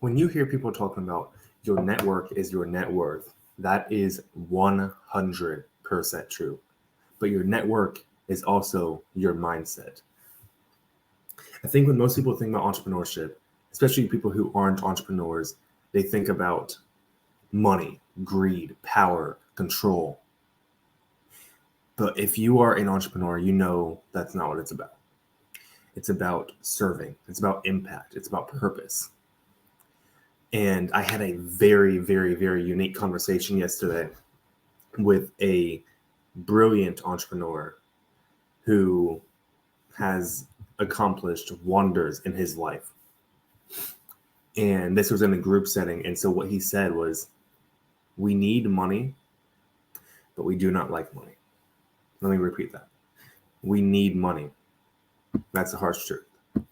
When you hear people talking about your network is your net worth, that is 100% true. But your network is also your mindset. I think when most people think about entrepreneurship, especially people who aren't entrepreneurs, they think about money, greed, power, control. But if you are an entrepreneur, you know that's not what it's about. It's about serving. It's about impact. It's about purpose. And I had a very, very, very unique conversation yesterday with a brilliant entrepreneur who has accomplished wonders in his life. And this was in a group setting. And so what he said was, we need money, but we do not like money. Let me repeat that. We need money. That's the harsh truth.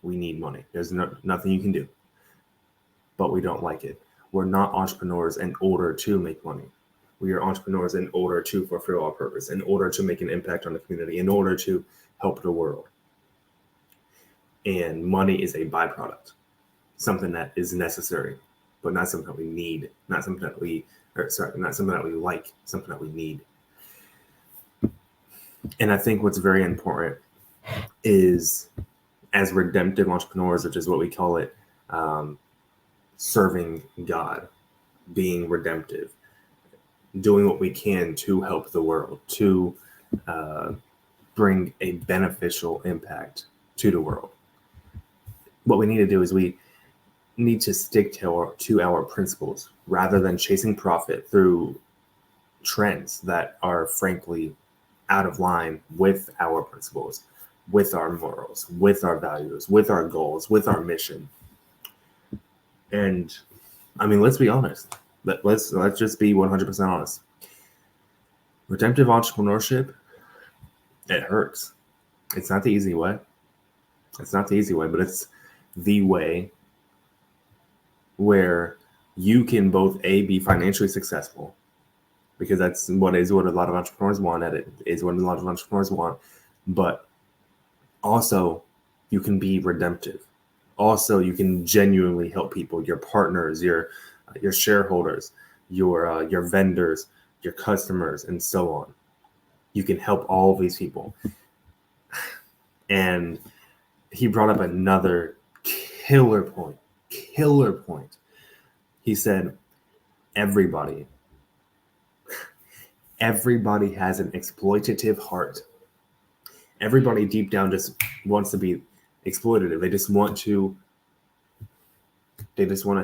We need money. There's nothing you can do, but we don't like it. We're not entrepreneurs in order to make money. We are entrepreneurs in order to fulfill our purpose, in order to make an impact on the community, in order to help the world. And money is a byproduct, something that is necessary, but not something that we need, not something that we like, something that we need. And I think what's very important is, as redemptive entrepreneurs, which is what we call it, serving God, being redemptive, doing what we can to help the world, to bring a beneficial impact to the world. What we need to do is we need to stick to our principles rather than chasing profit through trends that are frankly out of line with our principles, with our morals, with our values, with our goals, with our mission. And I mean, let's be honest. Let's just be 100% honest. Redemptive entrepreneurship, it hurts. It's not the easy way. It's not the easy way, but it's the way where you can both be financially successful, because that's what a lot of entrepreneurs want. It is what a lot of entrepreneurs want, but also you can be redemptive. Also, you can genuinely help people, your partners, your shareholders, your vendors, your customers, and so on. You can help all of these people. And he brought up another killer point. He said, everybody has an exploitative heart. Everybody deep down just wants to be exploitative. They just want to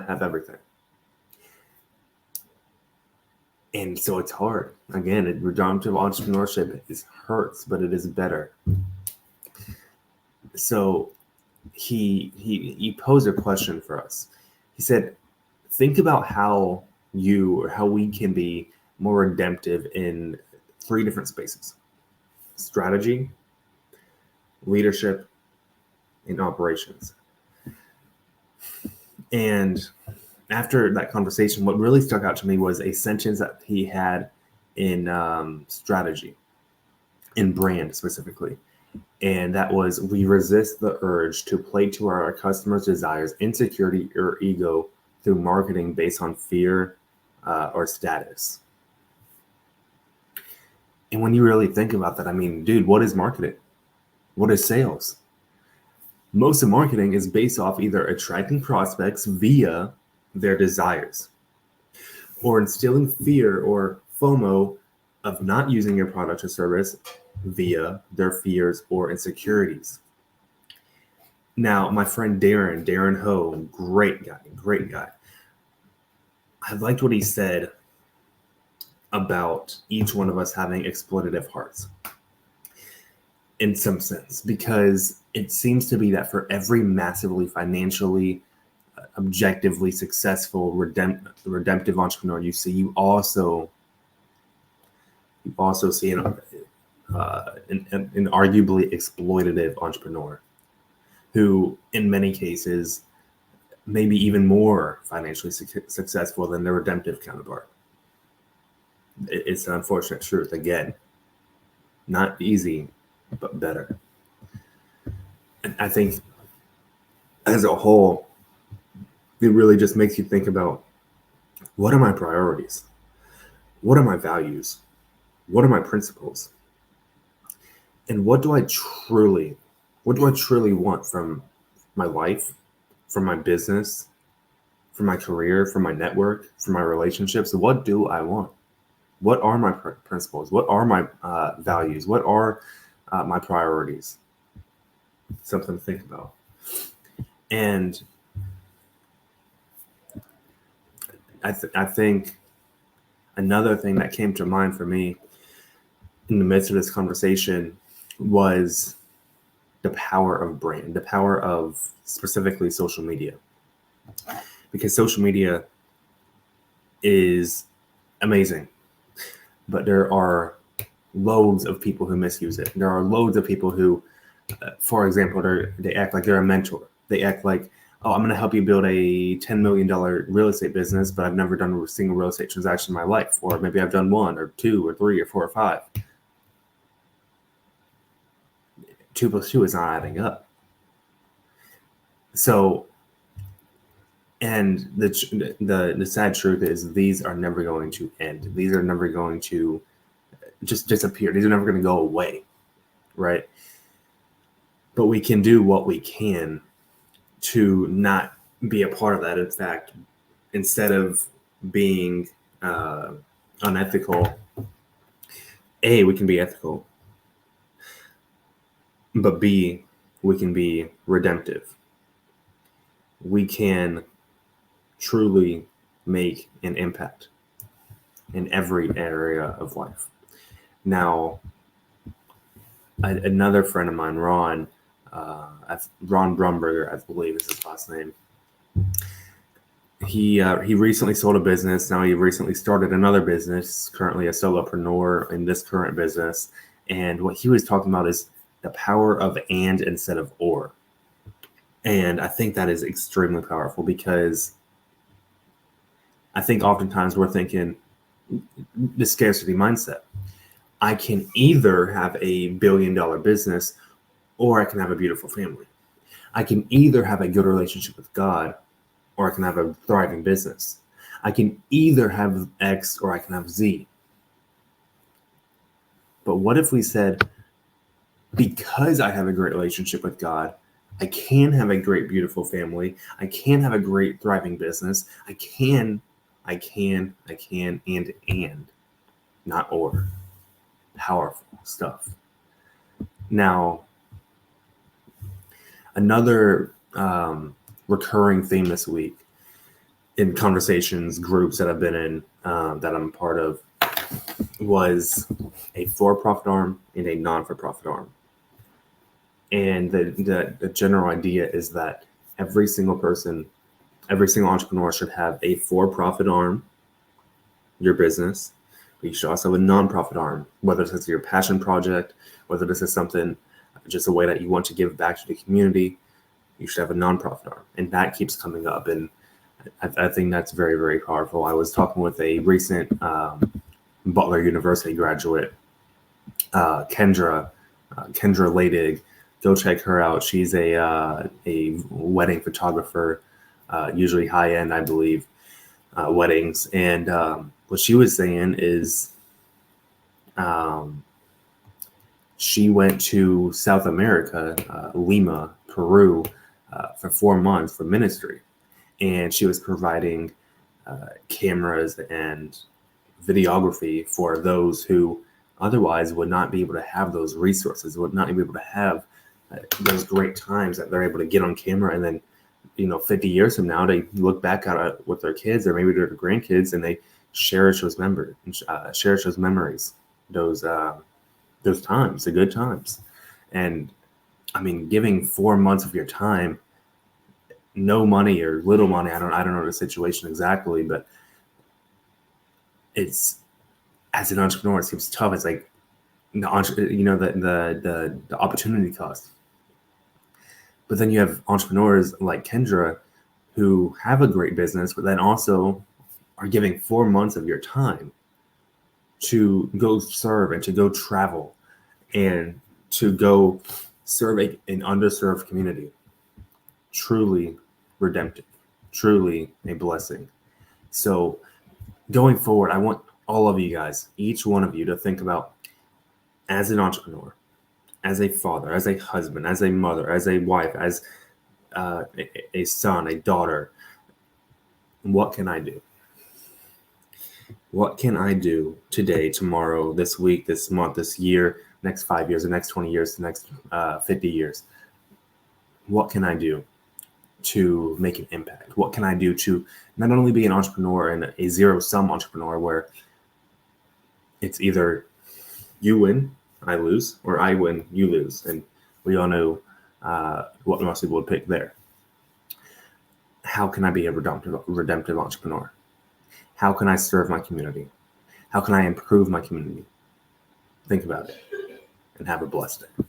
have everything. And so it's hard. Again, redemptive entrepreneurship hurts, but it is better. So he posed a question for us. He said, think about how we can be more redemptive in 3 different spaces: strategy, leadership, and operations. And after that conversation, what really stuck out to me was a sentence that he had in strategy, in brand specifically. And that was, we resist the urge to play to our customers' desires, insecurity, or ego through marketing based on fear or status. And when you really think about that, I mean, dude, what is marketing? What is sales? Most of marketing is based off either attracting prospects via their desires, or instilling fear or FOMO of not using your product or service via their fears or insecurities. Now, my friend Darren Ho, great guy. I liked what he said about each one of us having exploitative hearts in some sense, because it seems to be that for every massively financially, objectively successful redemptive entrepreneur you see, you also see an arguably exploitative entrepreneur who in many cases may be even more financially successful than their redemptive counterpart. It's an unfortunate truth. Again, not easy, but better. And I think as a whole, it really just makes you think about, what are my priorities? What are my values? What are my principles? And what do I truly want from my life, from my business, from my career, from my network, from my relationships? What do I want? What are my principles? What are my values? What are my priorities? Something to think about. And I think another thing that came to mind for me in the midst of this conversation was the power of brand, the power of specifically social media. Because social media is amazing, but there are loads of people who misuse it. There are loads of people who, for example, they act like they're a mentor. They act like, oh, I'm going to help you build a $10 million real estate business, but I've never done a single real estate transaction in my life. Or maybe I've done 1 or 2 or 3 or 4 or 5. 2 plus 2 is not adding up. So, and the sad truth is, these are never going to end. These are never going to just disappear. These are never going to go away, right? But we can do what we can to not be a part of that. In fact, instead of being unethical, we can be ethical, but B, we can be redemptive. We can truly make an impact in every area of life. Now, another friend of mine, Ron Brumberger, I believe is his last name. He recently sold a business. Now he recently started another business, currently a solopreneur in this current business. And what he was talking about is the power of and instead of or. And I think that is extremely powerful, because I think oftentimes we're thinking the scarcity mindset. I can either have a $1 billion business, or I can have a beautiful family. I can either have a good relationship with God, or I can have a thriving business. I can either have X, or I can have Z. But what if we said, because I have a great relationship with God, I can have a great, beautiful family. I can have a great, thriving business. I can, and, not or. Powerful stuff. Now, another recurring theme this week in conversations, groups that I've been in, that I'm a part of, was a for-profit arm and a non-for-profit arm. And the general idea is that every single entrepreneur should have a for-profit arm, your business, but you should also have a non-profit arm, whether this is your passion project, whether this is something, just a way that you want to give back to the community. You should have a non-profit arm. And that keeps coming up. And I think that's very, very powerful. I was talking with a recent Butler University graduate, Kendra Ladig. Go check her out. She's a wedding photographer, usually high-end, I believe, weddings. And what she was saying is she went to South America, Lima, Peru, for 4 months for ministry. And she was providing cameras and videography for those who otherwise would not be able to have those resources, would not be able to have those great times that they're able to get on camera. And then, 50 years from now, they look back at it with their kids, or maybe their grandkids, and they cherish those memories, those times, the good times. And I mean, giving 4 months of your time, no money or little money, I don't know the situation exactly, but it's, as an entrepreneur, it seems tough. It's like the opportunity cost. But then you have entrepreneurs like Kendra who have a great business, but then also are giving 4 months of your time to go serve and to go travel and to go serve an underserved community. Truly redemptive. truly a blessing. So going forward, I want all of you guys, each one of you, to think about, as an entrepreneur, as a father, as a husband, as a mother, as a wife, as a son, a daughter, what can I do? What can I do today, tomorrow, this week, this month, this year, next 5 years, the next 20 years, the next 50 years? What can I do to make an impact? What can I do to not only be an entrepreneur and a zero-sum entrepreneur where it's either you win, I lose, or I win, you lose. And we all know what most people would pick there. How can I be a redemptive entrepreneur? How can I serve my community? How can I improve my community? Think about it and have a blessed day.